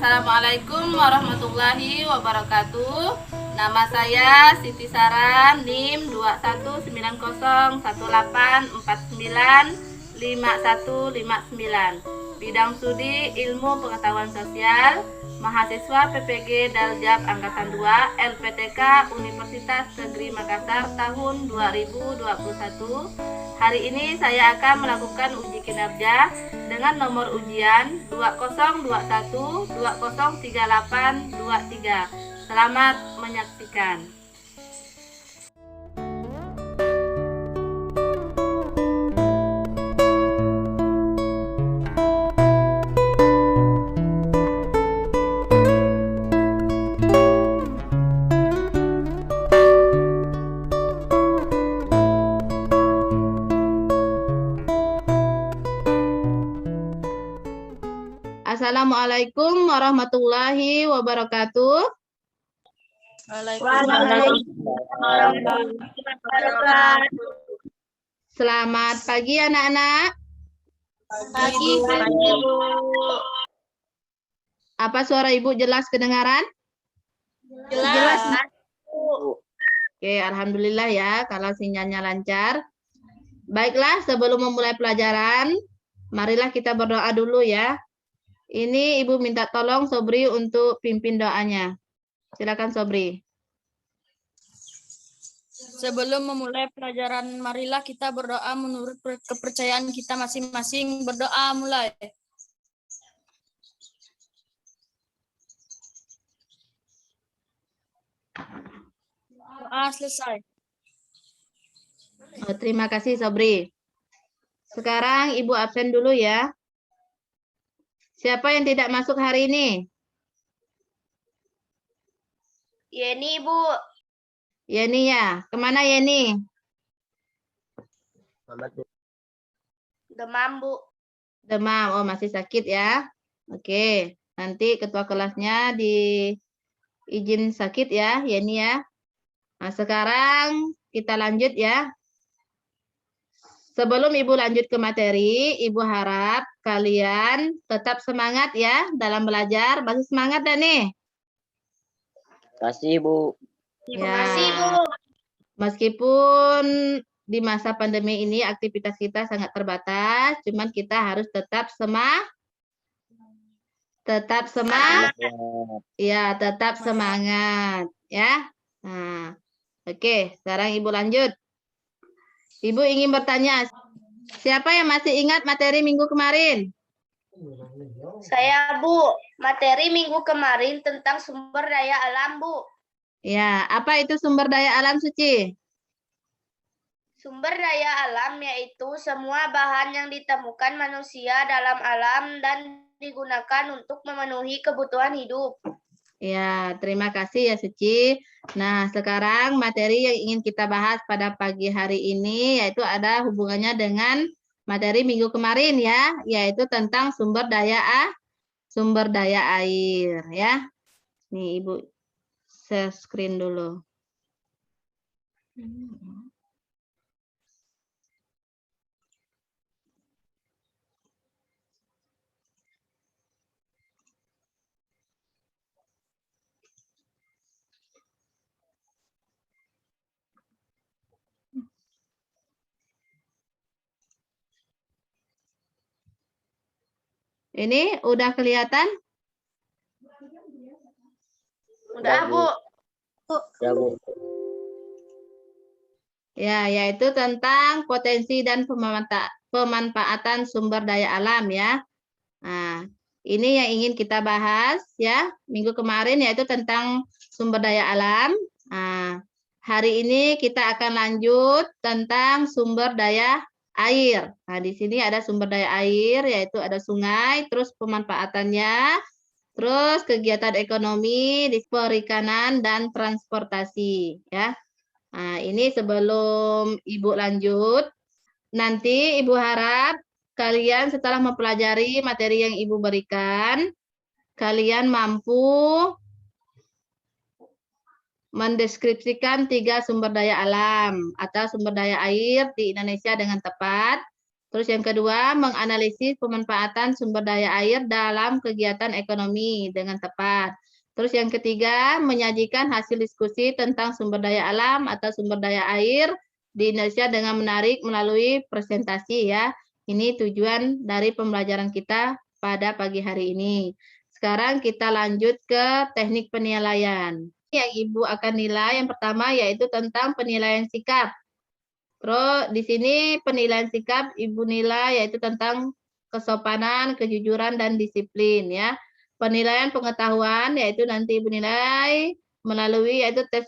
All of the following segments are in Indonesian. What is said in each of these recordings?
Assalamualaikum warahmatullahi wabarakatuh. Nama saya Siti Sara, NIM 219018495159. Bidang studi Ilmu Pengetahuan Sosial, mahasiswa PPG Daljab Angkatan 2 LPTK Universitas Negeri Makassar tahun 2021. Hari ini saya akan melakukan uji kinerja dengan nomor ujian 2021203823. Selamat menyaksikan. Assalamualaikum warahmatullahi wabarakatuh. Waalaikumsalam. Selamat pagi anak-anak. Pagi, Bu. Apa suara Ibu jelas kedengaran? Jelas. Oke, alhamdulillah ya kalau sinyalnya lancar. Baiklah, sebelum memulai pelajaran, marilah kita berdoa dulu ya. Ini Ibu minta tolong Sobri untuk pimpin doanya. Silakan Sobri. Sebelum memulai pelajaran, marilah kita berdoa menurut kepercayaan kita masing-masing. Berdoa mulai. Doa selesai. Oh, terima kasih Sobri. Sekarang Ibu absen dulu ya. Siapa yang tidak masuk hari ini? Yeni, Bu. Yeni ya. Kemana Yeni? Demam, Bu. Demam. Oh, masih sakit ya. Oke. Nanti ketua kelasnya izin sakit ya, Yeni ya. Nah, sekarang kita lanjut ya. Sebelum Ibu lanjut ke materi, Ibu harap kalian tetap semangat ya dalam belajar. Masih semangat dah nih? Kasih, Bu. Ya. Kasih, Bu. Meskipun di masa pandemi ini aktivitas kita sangat terbatas, cuman kita harus tetap semangat. Ya, tetap semangat ya. Nah, oke, sekarang Ibu lanjut. Ibu ingin bertanya, siapa yang masih ingat materi minggu kemarin? Saya, Bu. Materi minggu kemarin tentang sumber daya alam, Bu. Ya, apa itu sumber daya alam, Suci? Sumber daya alam yaitu semua bahan yang ditemukan manusia dalam alam dan digunakan untuk memenuhi kebutuhan hidup. Ya, terima kasih ya Suci. Nah, sekarang materi yang ingin kita bahas pada pagi hari ini yaitu ada hubungannya dengan materi minggu kemarin ya, yaitu tentang sumber daya air ya. Nih Ibu share screen dulu. Ini udah kelihatan? Udah, Bu. Ya, Bu. Ya, yaitu tentang potensi dan pemanfaatan sumber daya alam ya. Nah, ini yang ingin kita bahas ya minggu kemarin yaitu tentang sumber daya alam. Nah, hari ini kita akan lanjut tentang sumber daya air. Nah, di sini ada sumber daya air yaitu ada sungai, terus pemanfaatannya, terus kegiatan ekonomi, di perikanan dan transportasi ya. Nah, ini sebelum Ibu lanjut, nanti Ibu harap kalian setelah mempelajari materi yang Ibu berikan, kalian mampu mendeskripsikan 3 sumber daya alam atau sumber daya air di Indonesia dengan tepat. Terus yang kedua, menganalisis pemanfaatan sumber daya air dalam kegiatan ekonomi dengan tepat. Terus yang ketiga, menyajikan hasil diskusi tentang sumber daya alam atau sumber daya air di Indonesia dengan menarik melalui presentasi ya. Ini tujuan dari pembelajaran kita pada pagi hari ini. Sekarang kita lanjut ke teknik penilaian. Yang Ibu akan nilai yang pertama yaitu tentang penilaian sikap. Terus di sini penilaian sikap Ibu nilai yaitu tentang kesopanan, kejujuran, dan disiplin ya. Penilaian pengetahuan yaitu nanti Ibu nilai melalui yaitu tes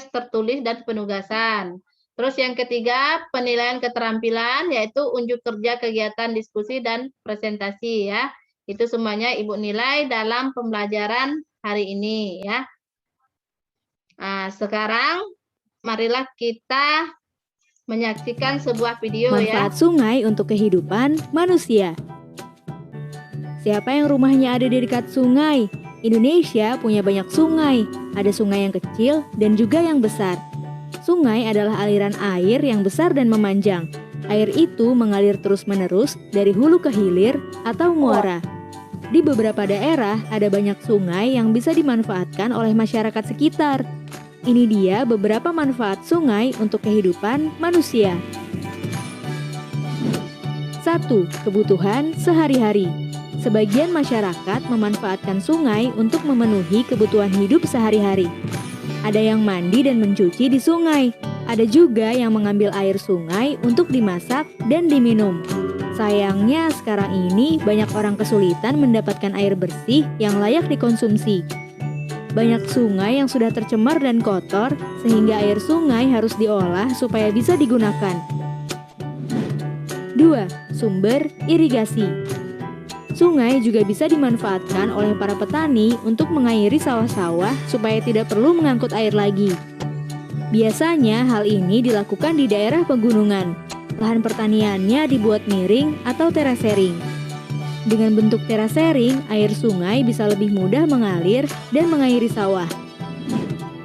tertulis dan penugasan. Terus yang ketiga penilaian keterampilan yaitu unjuk kerja kegiatan diskusi dan presentasi ya. Itu semuanya Ibu nilai dalam pembelajaran hari ini ya. Nah, sekarang marilah kita menyaksikan sebuah video ya. Manfaat sungai untuk kehidupan manusia. Siapa yang rumahnya ada di dekat sungai? Indonesia punya banyak sungai. Ada sungai yang kecil dan juga yang besar. Sungai adalah aliran air yang besar dan memanjang. Air itu mengalir terus-menerus dari hulu ke hilir atau muara. Di beberapa daerah ada banyak sungai yang bisa dimanfaatkan oleh masyarakat sekitar. Ini dia beberapa manfaat sungai untuk kehidupan manusia. 1. Kebutuhan sehari-hari. Sebagian masyarakat memanfaatkan sungai untuk memenuhi kebutuhan hidup sehari-hari. Ada yang mandi dan mencuci di sungai. Ada juga yang mengambil air sungai untuk dimasak dan diminum. Sayangnya sekarang ini banyak orang kesulitan mendapatkan air bersih yang layak dikonsumsi. Banyak sungai yang sudah tercemar dan kotor sehingga air sungai harus diolah supaya bisa digunakan. 2. Sumber irigasi. Sungai juga bisa dimanfaatkan oleh para petani untuk mengairi sawah-sawah supaya tidak perlu mengangkut air lagi. Biasanya hal ini dilakukan di daerah pegunungan. Lahan pertaniannya dibuat miring atau terasering. Dengan bentuk terasering, air sungai bisa lebih mudah mengalir dan mengairi sawah.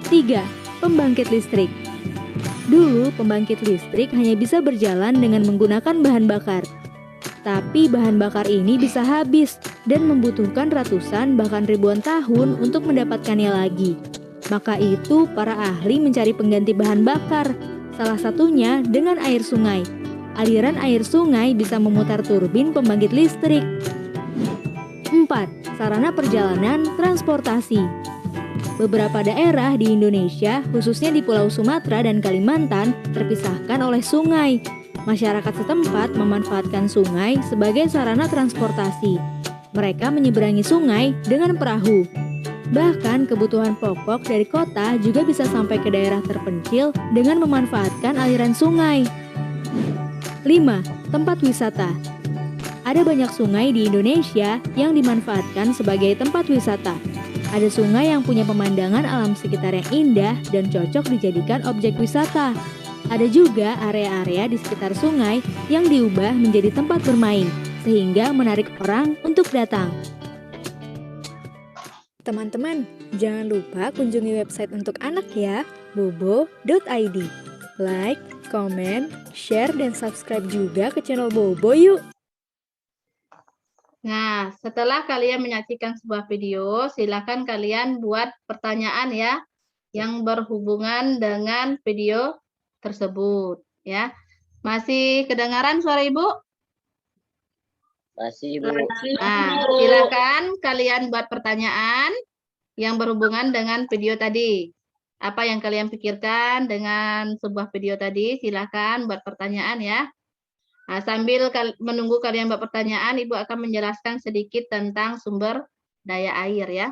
3. Pembangkit listrik. Dulu, pembangkit listrik hanya bisa berjalan dengan menggunakan bahan bakar. Tapi bahan bakar ini bisa habis dan membutuhkan ratusan bahkan ribuan tahun untuk mendapatkannya lagi. Maka itu para ahli mencari pengganti bahan bakar, salah satunya dengan air sungai. Aliran air sungai bisa memutar turbin pembangkit listrik. 4. Sarana perjalanan transportasi. Beberapa daerah di Indonesia, khususnya di Pulau Sumatera dan Kalimantan, terpisahkan oleh sungai. Masyarakat setempat memanfaatkan sungai sebagai sarana transportasi. Mereka menyeberangi sungai dengan perahu. Bahkan kebutuhan pokok dari kota juga bisa sampai ke daerah terpencil dengan memanfaatkan aliran sungai. 5. Tempat wisata. Ada banyak sungai di Indonesia yang dimanfaatkan sebagai tempat wisata. Ada sungai yang punya pemandangan alam sekitar yang indah dan cocok dijadikan objek wisata. Ada juga area-area di sekitar sungai yang diubah menjadi tempat bermain, sehingga menarik orang untuk datang. Teman-teman, jangan lupa kunjungi website untuk anak ya, bobo.id. Like, komen, share, dan subscribe juga ke channel Bobo yuk! Nah, setelah kalian menyaksikan sebuah video, silakan kalian buat pertanyaan ya yang berhubungan dengan video tersebut ya. Masih kedengaran suara Ibu? Masih, Bu. Nah, silakan kalian buat pertanyaan yang berhubungan dengan video tadi. Apa yang kalian pikirkan dengan sebuah video tadi, silakan buat pertanyaan ya. Nah, sambil menunggu kalian buat pertanyaan, Ibu akan menjelaskan sedikit tentang sumber daya air ya.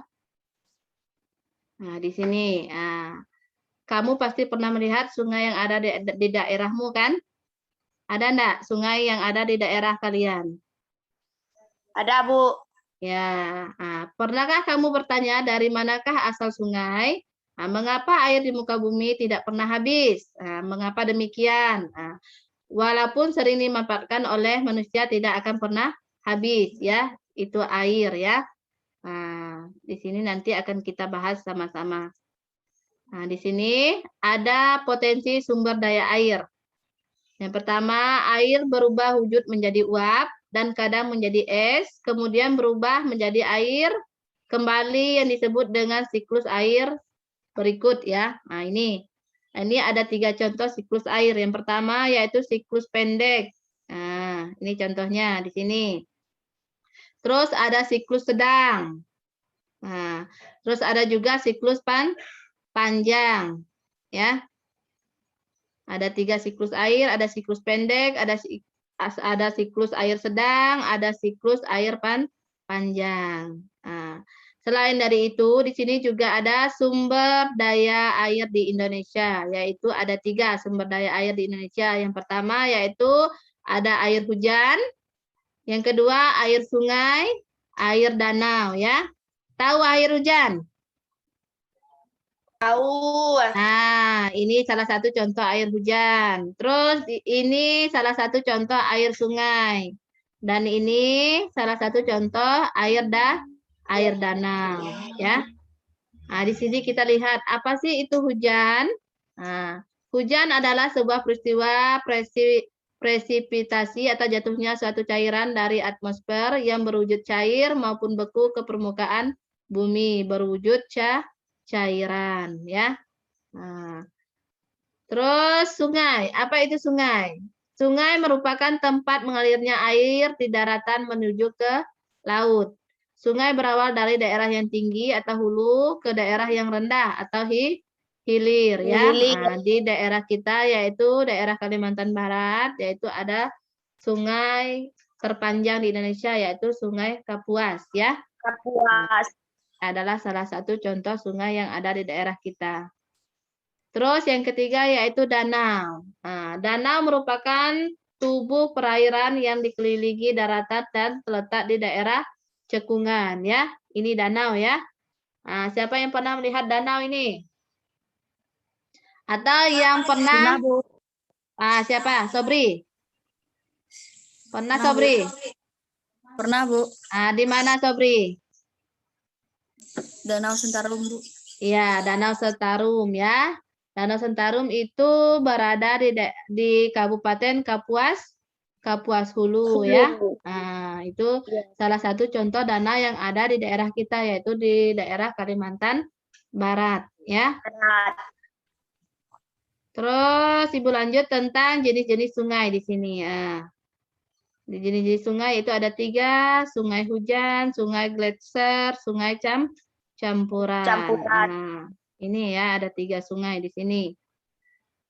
Nah, di sini, kamu pasti pernah melihat sungai yang ada di daerahmu kan? Ada enggak sungai yang ada di daerah kalian? Ada, Bu. Ya, pernahkah kamu bertanya dari manakah asal sungai? Mengapa air di muka bumi tidak pernah habis? Mengapa demikian? Walaupun sering dimanfaatkan oleh manusia, tidak akan pernah habis ya, itu air ya. Di sini nanti akan kita bahas sama-sama. Nah, di sini ada potensi sumber daya air. Yang pertama, air berubah wujud menjadi uap dan kadang menjadi es, kemudian berubah menjadi air kembali yang disebut dengan siklus air berikut ya. Nah, ini ada 3 contoh siklus air. Yang pertama yaitu siklus pendek. Nah, ini contohnya di sini. Terus ada siklus sedang. Nah, terus ada juga siklus panjang ya. Ada 3 siklus air, ada siklus pendek, ada siklus air sedang, ada siklus air panjang. Nah, selain dari itu, di sini juga ada sumber daya air di Indonesia, yaitu ada 3 sumber daya air di Indonesia. Yang pertama yaitu ada air hujan, yang kedua air sungai, air danau ya. Tahu air hujan? Tahu. Nah, ini salah satu contoh air hujan. Terus ini salah satu contoh air sungai. Dan ini salah satu contoh air danau, ya. Nah, di sini kita lihat apa sih itu hujan? Nah, hujan adalah sebuah peristiwa presipitasi atau jatuhnya suatu cairan dari atmosfer yang berwujud cair maupun beku ke permukaan bumi berwujud cairan ya. Nah, terus sungai, apa itu sungai? Sungai merupakan tempat mengalirnya air di daratan menuju ke laut. Sungai berawal dari daerah yang tinggi atau hulu ke daerah yang rendah atau hilir ya. Nah, di daerah kita yaitu daerah Kalimantan Barat yaitu ada sungai terpanjang di Indonesia yaitu Sungai Kapuas ya. Kapuas. Adalah salah satu contoh sungai yang ada di daerah kita. Terus yang ketiga yaitu danau. Nah, danau merupakan tubuh perairan yang dikelilingi daratan dan terletak di daerah cekungan ya. Ini danau ya. Nah, siapa yang pernah melihat danau ini? Atau yang pernah? Siapa? Sobri? Pernah Sobri? Pernah, Bu. Di mana Sobri? Danau Sentarum, Bu. Iya, Danau Sentarum ya. Danau Sentarum itu berada di Kabupaten Kapuas Hulu ya. Nah, itu salah satu contoh danau yang ada di daerah kita yaitu di daerah Kalimantan Barat ya. Terus Ibu lanjut tentang jenis-jenis sungai di sini ya. Di jenis-jenis sungai itu ada 3, sungai hujan, sungai gletser, sungai campuran. Nah, ini ya ada 3 sungai di sini.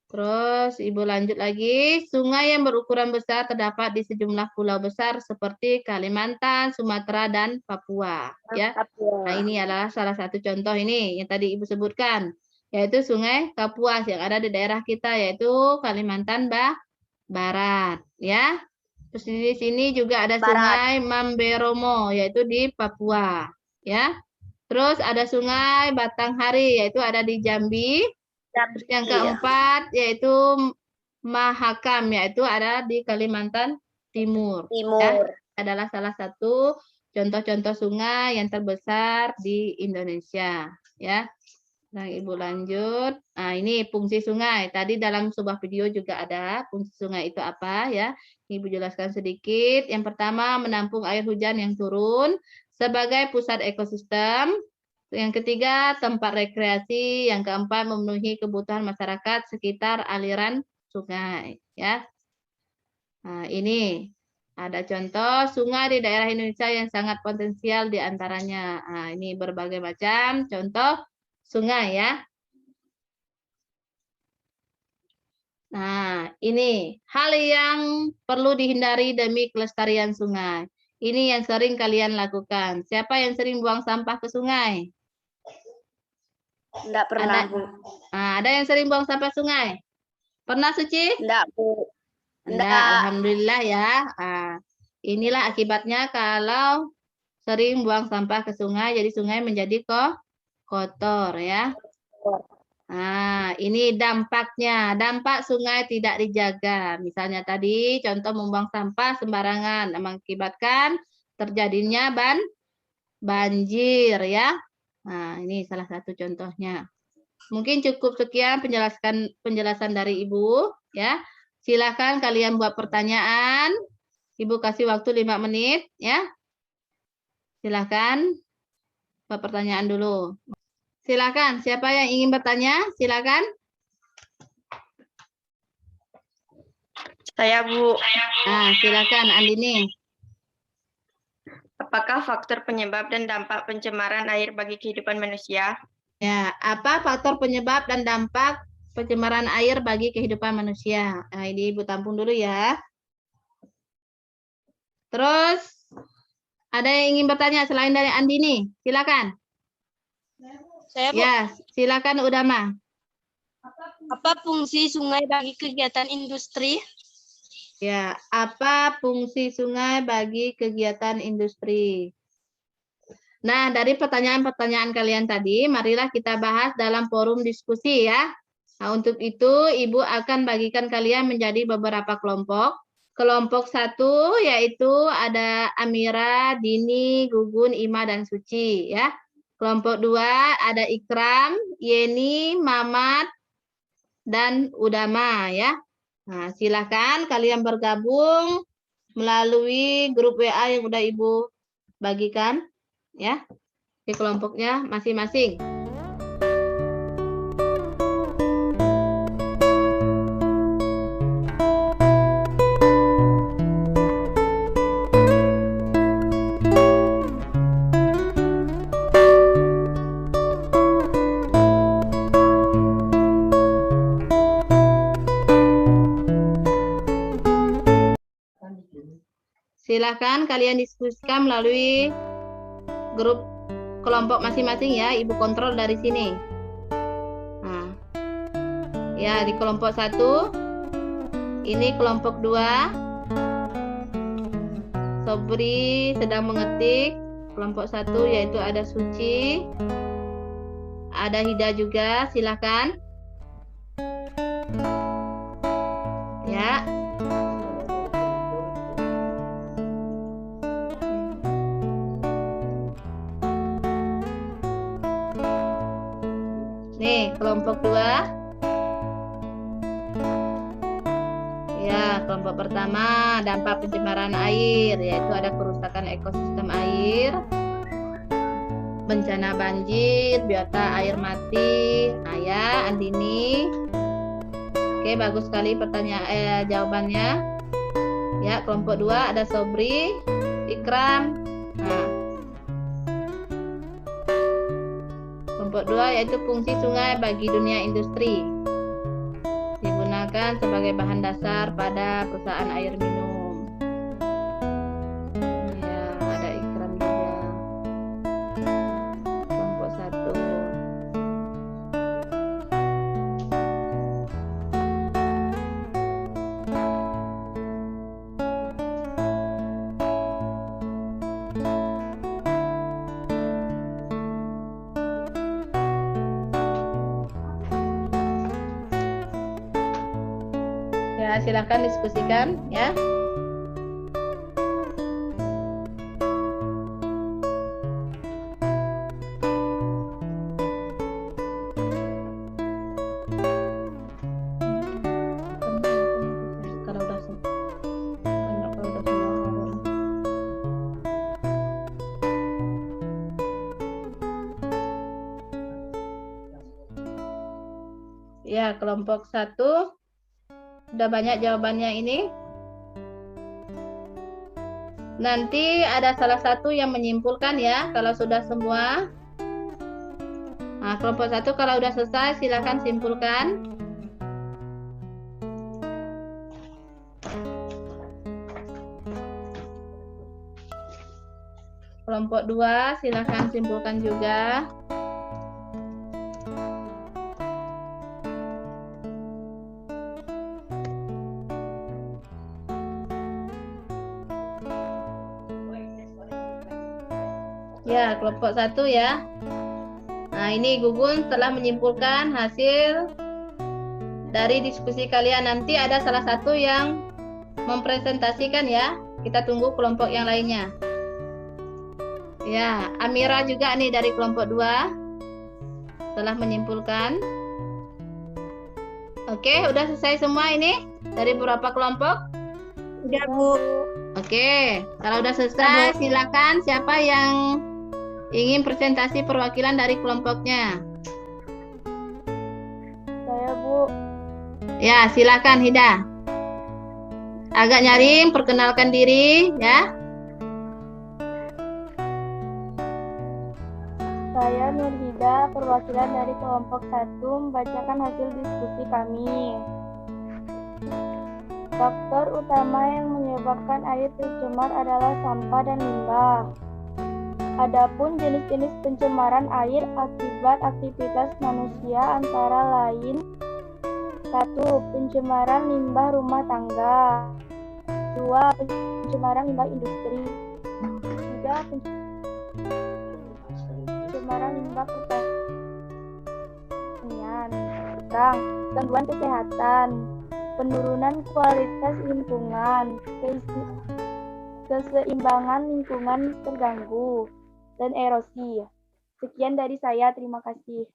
Terus Ibu lanjut lagi, sungai yang berukuran besar terdapat di sejumlah pulau besar seperti Kalimantan, Sumatera, dan Papua. Ya. Nah, ini adalah salah satu contoh ini yang tadi Ibu sebutkan, yaitu Sungai Kapuas yang ada di daerah kita, yaitu Kalimantan Barat. Ya. Terus di sini juga ada Sungai Mamberomo, yaitu di Papua. Ya. Terus ada Sungai Batanghari, yaitu ada di Jambi. Terus yang keempat yaitu Mahakam, yaitu ada di Kalimantan Timur. Ya. Adalah salah satu contoh-contoh sungai yang terbesar di Indonesia. Ya. Nah, Ibu lanjut. Nah, ini fungsi sungai. Tadi dalam sebuah video juga ada fungsi sungai itu apa ya. Ibu jelaskan sedikit. Yang pertama, menampung air hujan yang turun sebagai pusat ekosistem. Yang ketiga, tempat rekreasi. Yang keempat, memenuhi kebutuhan masyarakat sekitar aliran sungai. Ya. Nah, ini ada contoh sungai di daerah Indonesia yang sangat potensial di antaranya. Nah, ini berbagai macam contoh sungai ya. Nah, ini hal yang perlu dihindari demi kelestarian sungai. Ini yang sering kalian lakukan. Siapa yang sering buang sampah ke sungai? Enggak pernah, Bu. Ada yang sering buang sampah sungai? Pernah, Suci? Enggak, Bu. Enggak, alhamdulillah ya. Inilah akibatnya kalau sering buang sampah ke sungai, jadi sungai menjadi kotor ya. Nah, ini dampaknya. Dampak sungai tidak dijaga. Misalnya tadi contoh membuang sampah sembarangan mengakibatkan terjadinya banjir ya. Nah, ini salah satu contohnya. Mungkin cukup sekian penjelasan dari Ibu ya. Silakan kalian buat pertanyaan. Ibu kasih waktu 5 menit ya. Silakan buat pertanyaan dulu. Silakan, siapa yang ingin bertanya? Silakan. Saya, Bu. Nah, silakan Andini. Apakah faktor penyebab dan dampak pencemaran air bagi kehidupan manusia? Ya, apa faktor penyebab dan dampak pencemaran air bagi kehidupan manusia? Nah, ini Ibu tampung dulu ya. Terus, ada yang ingin bertanya selain dari Andini? Silakan. Saya, Bu. Ya, silakan Udama. Apa fungsi sungai bagi kegiatan industri? Ya, apa fungsi sungai bagi kegiatan industri? Nah, dari pertanyaan-pertanyaan kalian tadi, marilah kita bahas dalam forum diskusi ya. Nah, untuk itu Ibu akan bagikan kalian menjadi beberapa kelompok. Kelompok 1 yaitu ada Amira, Dini, Gugun, Ima, dan Suci ya. Kelompok 2 ada Ikram, Yeni, Mamat, dan Udama ya. Nah, silakan kalian bergabung melalui grup WA yang udah Ibu bagikan ya di kelompoknya masing-masing. Silakan kalian diskusikan melalui grup kelompok masing-masing ya, Ibu kontrol dari sini. Nah, ya di kelompok 1, ini kelompok 2, Sobri sedang mengetik. Kelompok 1 yaitu ada Suci, ada Hida juga, silakan. Ya. Nih, kelompok 2. Ya, kelompok pertama, dampak pencemaran air, yaitu ada kerusakan ekosistem air, bencana banjir, biota air mati. Nah ya, Andini. Oke, bagus sekali pertanyaan jawabannya. Ya, kelompok 2 ada Sobri, Ikram. Nah, kelompok 2 yaitu fungsi sungai bagi dunia industri. Digunakan sebagai bahan dasar pada perusahaan air minum. Ya, ada Ikram juga. Kelompok 1. Ya, silakan diskusikan ya. Kalau udah ya, kelompok 1 udah banyak jawabannya ini. Nanti ada salah satu yang menyimpulkan ya, kalau sudah semua. Nah, kelompok 1 kalau udah selesai silakan simpulkan. Kelompok 2 silakan simpulkan juga. Ya, kelompok 1 ya. Nah, ini Gugun telah menyimpulkan hasil dari diskusi kalian. Nanti ada salah satu yang mempresentasikan ya. Kita tunggu kelompok yang lainnya. Ya, Amira juga nih dari kelompok 2 telah menyimpulkan. Oke, udah selesai semua ini dari beberapa kelompok? Udah, Bu. Oke, kalau udah selesai, silakan siapa yang ingin presentasi perwakilan dari kelompoknya? Saya, Bu. Ya, silakan Hida. Agak nyaring, perkenalkan diri ya. Saya Nurhida, perwakilan dari kelompok 1, membacakan hasil diskusi kami. Faktor utama yang menyebabkan air tercemar adalah sampah dan limbah. Adapun jenis-jenis pencemaran air akibat aktivitas manusia antara lain: 1. Pencemaran limbah rumah tangga. 2. Pencemaran limbah industri. 3. Pencemaran limbah pertanian. Gangguan kesehatan, penurunan kualitas lingkungan, keseimbangan lingkungan terganggu, dan erosi. Sekian dari saya, terima kasih.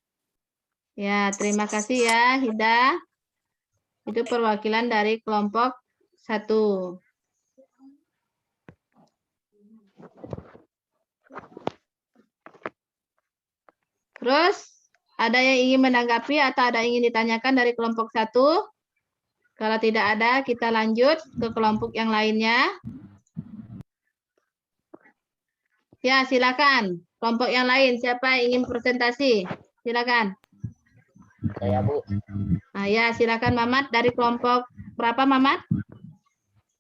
Ya, terima kasih ya Hida. Itu perwakilan dari kelompok 1. Terus ada yang ingin menanggapi atau ada yang ingin ditanyakan dari kelompok 1? Kalau tidak ada, kita lanjut ke kelompok yang lainnya. Ya, silakan. Kelompok yang lain, siapa yang ingin presentasi? Silakan. Saya, Bu. Nah, ya, silakan Mamat dari kelompok berapa, Mamat?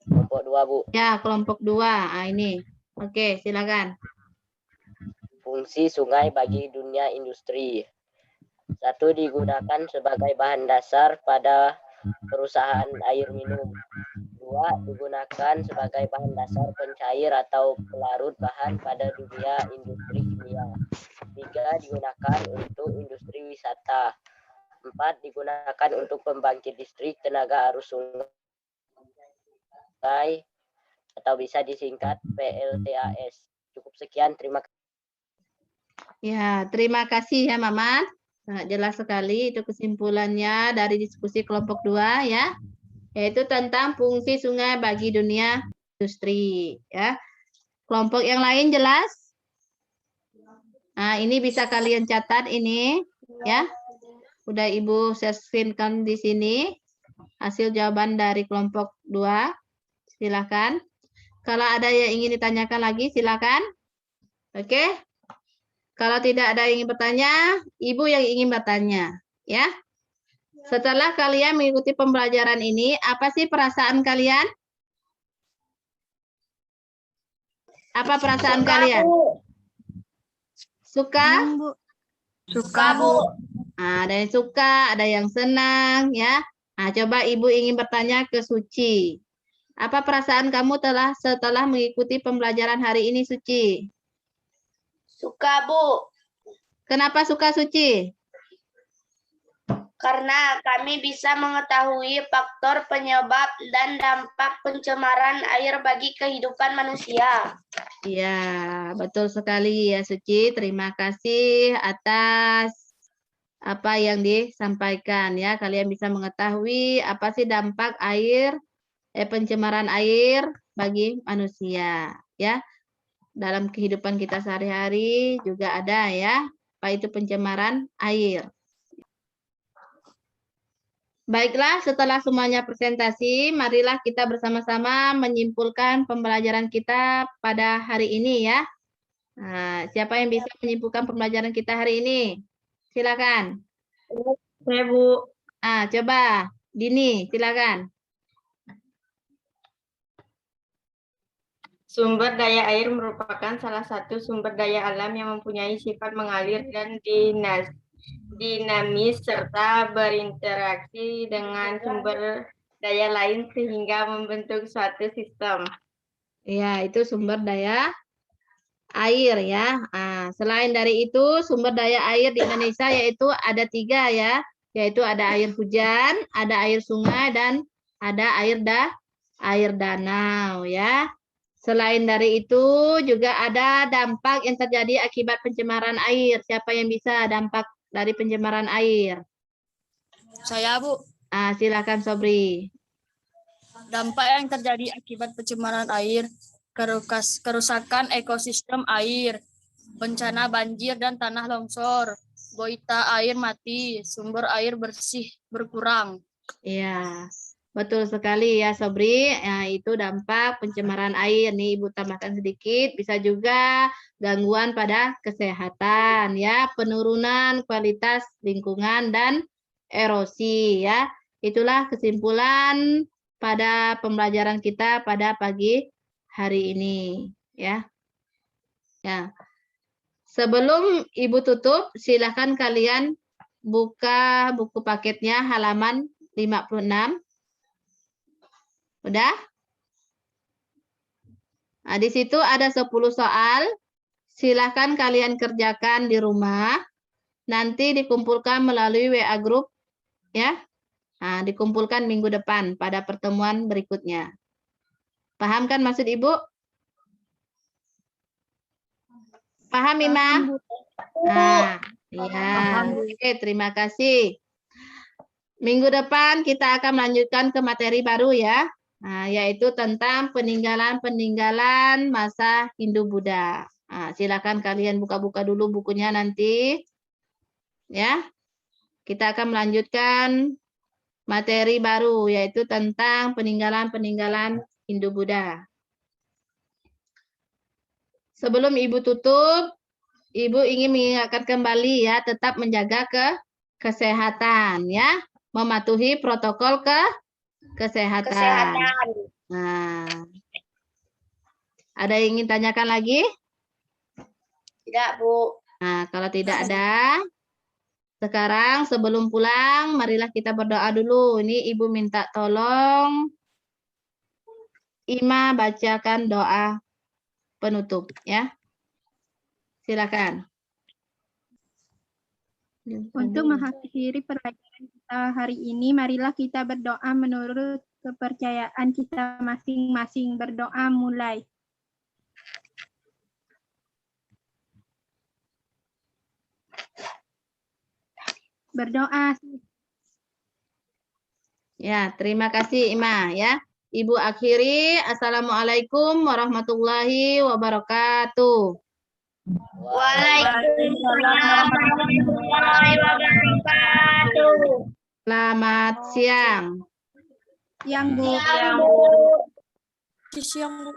Kelompok 2, Bu. Ya, kelompok 2. Nah, ini. Oke, silakan. Fungsi sungai bagi dunia industri. 1. Digunakan sebagai bahan dasar pada perusahaan air minum. 2. Digunakan sebagai bahan dasar pencair atau pelarut bahan pada dunia industri kimia. 3. Digunakan untuk industri wisata. 4. Digunakan untuk pembangkit listrik tenaga arus sungai atau bisa disingkat PLTAS. Cukup sekian, terima kasih. Ya, terima kasih ya Mamat. Sangat jelas sekali itu kesimpulannya dari diskusi kelompok 2 ya. Yaitu tentang fungsi sungai bagi dunia industri ya. Kelompok yang lain jelas? Nah, ini bisa kalian catat ini ya. Udah Ibu screenkan di sini hasil jawaban dari kelompok 2. Silakan. Kalau ada yang ingin ditanyakan lagi silakan. Oke. Kalau tidak ada yang ingin bertanya, Ibu yang ingin bertanya, ya. Setelah kalian mengikuti pembelajaran ini, apa sih perasaan kalian? Apa perasaan kalian? Suka? Bu. Suka, Bu. Nah, ada yang suka, ada yang senang, ya. Nah, coba Ibu ingin bertanya ke Suci. Apa perasaan kamu setelah mengikuti pembelajaran hari ini, Suci? Suka, Bu. Kenapa suka, Suci? Karena kami bisa mengetahui faktor penyebab dan dampak pencemaran air bagi kehidupan manusia. Iya, betul sekali ya Suci. Terima kasih atas apa yang disampaikan ya. Kalian bisa mengetahui apa sih dampak pencemaran air bagi manusia ya. Dalam kehidupan kita sehari-hari juga ada ya, apa itu pencemaran air. Baiklah, setelah semuanya presentasi, marilah kita bersama-sama menyimpulkan pembelajaran kita pada hari ini ya. Nah, siapa yang bisa menyimpulkan pembelajaran kita hari ini? Silakan. Saya, Bu. Ah, coba Dini, silakan. Sumber daya air merupakan salah satu sumber daya alam yang mempunyai sifat mengalir dan dinamis serta berinteraksi dengan sumber daya lain sehingga membentuk suatu sistem. Ya, itu sumber daya air ya. Nah, selain dari itu, sumber daya air di Indonesia yaitu ada 3 ya. Yaitu ada air hujan, ada air sungai, dan ada air danau ya. Selain dari itu juga ada dampak yang terjadi akibat pencemaran air. Siapa yang bisa dampak dari pencemaran air? Saya, Bu. Silakan Sobri. Dampak yang terjadi akibat pencemaran air, kerusakan ekosistem air, bencana banjir dan tanah longsor, goita air mati, sumber air bersih berkurang. Ya, betul sekali ya Sobri. Itu dampak pencemaran air. Nih Ibu tambahkan sedikit. Bisa juga gangguan pada kesehatan ya, penurunan kualitas lingkungan dan erosi ya. Itulah kesimpulan pada pembelajaran kita pada pagi hari ini ya. Ya. Sebelum Ibu tutup, silakan kalian buka buku paketnya halaman 56. Udah? Nah, di situ ada 10 soal. Silakan kalian kerjakan di rumah. Nanti dikumpulkan melalui WA group ya. Nah, dikumpulkan minggu depan pada pertemuan berikutnya. Paham kan maksud Ibu? Paham, Ima? Nah, ya. Oke, terima kasih. Minggu depan kita akan melanjutkan ke materi baru ya. Nah, yaitu tentang peninggalan-peninggalan masa Hindu-Buddha. Nah, silakan kalian buka-buka dulu bukunya nanti. Ya. Kita akan melanjutkan materi baru yaitu tentang peninggalan-peninggalan Hindu-Buddha. Sebelum Ibu tutup, Ibu ingin mengingatkan kembali ya, tetap menjaga kesehatan ya, mematuhi protokol kesehatan. Nah, ada yang ingin tanyakan lagi? Tidak, Bu. Nah, kalau tidak ada, sekarang sebelum pulang, marilah kita berdoa dulu. Ini Ibu minta tolong Ima bacakan doa penutup ya. Silakan. Untuk mengakhiri pelajaran kita hari ini, marilah kita berdoa menurut kepercayaan kita masing-masing. Berdoa mulai. Berdoa. Ya, terima kasih Ima ya. Ibu akhiri. Assalamualaikum warahmatullahi wabarakatuh. Waalaikumsalam warahmatullahi wabarakatuh. Selamat siang. Yang Bu. Siang, Bu. Siang, Bu.